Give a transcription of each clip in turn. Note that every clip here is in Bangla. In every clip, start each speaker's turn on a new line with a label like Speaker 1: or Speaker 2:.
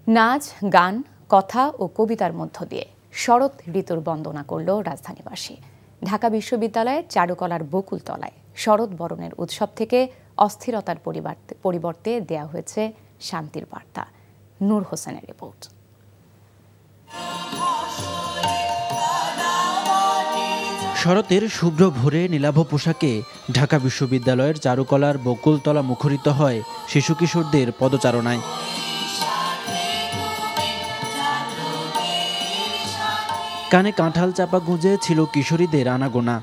Speaker 1: নাচ, গান, কথা ও কবিতার মধ্য দিয়ে শরৎ ঋতুর বন্দনা করল রাজধানীবাসী। ঢাকা বিশ্ববিদ্যালয়ের চারুকলার বকুলতলায় শরৎ বরণের উৎসব থেকে অস্থিরতার পরিবর্তে দেয়া হয়েছে শান্তির বার্তা। নূর হোসেনের রিপোর্ট।
Speaker 2: শরতের শুভ্র ভোরে নীলাভ পোশাকে ঢাকা বিশ্ববিদ্যালয়ের চারুকলার বকুলতলা মুখরিত হয় শিশু কিশোরদের পদচারণায়। কানে কাঁঠাল চাপা গুঁজে ছিল কিশোরীদের আনাগোনা।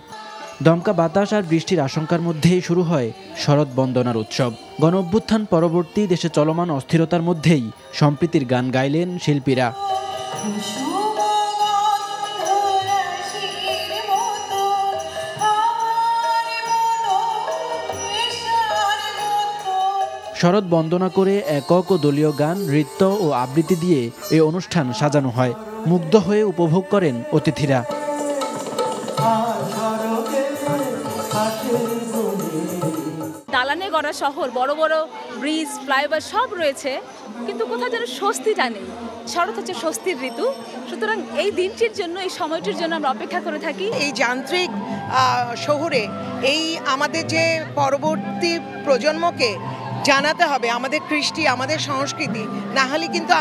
Speaker 2: দমকা বাতাস আর বৃষ্টির আশঙ্কার মধ্যেই শুরু হয় শরৎ বন্দনার উৎসব। গণঅভ্যুত্থান পরবর্তী দেশে চলমান অস্থিরতার মধ্যেই সম্প্রীতির গান গাইলেন শিল্পীরা। শরৎ বন্দনা করে একক ও দলীয় গান, নৃত্য ও আবৃত্তি দিয়ে এই অনুষ্ঠান সাজানো হয়। মুগ্ধ হয়ে উপভোগ করেন অতিথিরা।
Speaker 3: দালানে গড়া শহর, বড় বড় ব্রিজ, ফ্লাইওভার সব রয়েছে, কিন্তু কোথাও যেন স্বস্তিটা নেই। শরৎ হচ্ছে স্বস্তির ঋতু, সুতরাং এই দিনটির জন্য, এই সময়টির জন্য আমরা অপেক্ষা করে থাকি।
Speaker 4: এই যান্ত্রিক শহরে এই আমাদের যে পরবর্তী প্রজন্মকে জানাতে হবে আমাদের কৃষ্টি, আমাদের সংস্কৃতি, না হলে কিন্তু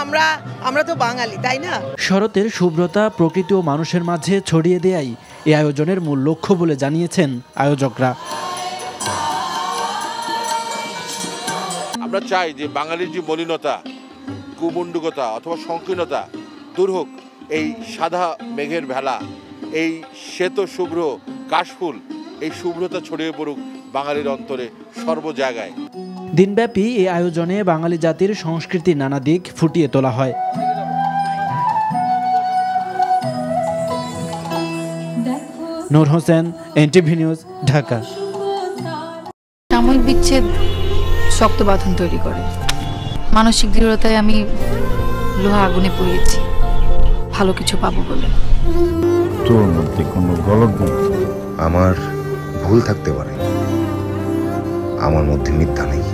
Speaker 4: আমরা তো বাঙালি, তাই না?
Speaker 2: শরতের শুভ্রতা প্রকৃতি ও মানুষের মাঝে ছড়িয়ে দেয়াই এই আয়োজনের মূল লক্ষ্য বলে জানিয়েছেন আয়োজকরা।
Speaker 5: আমরা চাই যে বাঙালির যে মলিনতা, কুমণ্ডুকতা অথবা সংকীর্ণতা দূর হোক। এই সাদা মেঘের ভেলা, এই শ্বেত শুভ্র কাশফুল, এই শুভ্রতা ছড়িয়ে পড়ুক বাঙালির অন্তরে সর্ব জায়গায়।
Speaker 2: দিনব্যাপী এই আয়োজনে বাঙালি জাতির সংস্কৃতির নানা দিক ফুটিয়ে তোলা হয়। নূর হোসেন, এনটিভি নিউজ, ঢাকা।
Speaker 6: সাময়িক বিচ্ছেদ শক্ত বাঁধন তৈরি করে। মানসিক দৃঢ়তায় আমি লোহা আগুনে পুড়িয়েছি, ভালো কিছু পাবো বলে।
Speaker 7: তোর মধ্যে কোনো গলদ নেই।
Speaker 8: আমার ভুল থাকতে পারে, আমার মধ্যে মিথ্যা নেই।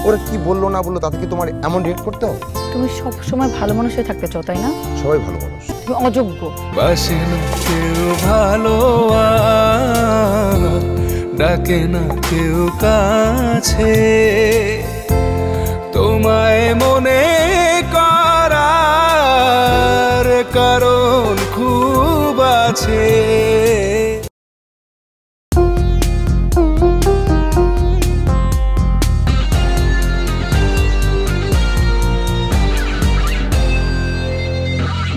Speaker 7: ওরা কি বললো না বললো তাতে কি তোমার এমন রিয়েক্ট করতে হবে?
Speaker 6: তুমি সব সময় ভালো মানুষ হয়ে থাকতে চাও, তাই না?
Speaker 7: সবাই ভালো মানুষ,
Speaker 6: তুমি অযোগ্য।
Speaker 9: বাসে না কেউ ভালো, ডাকে না কেউ কাছে, তোমায় মনে করার কারণ খুব আছে।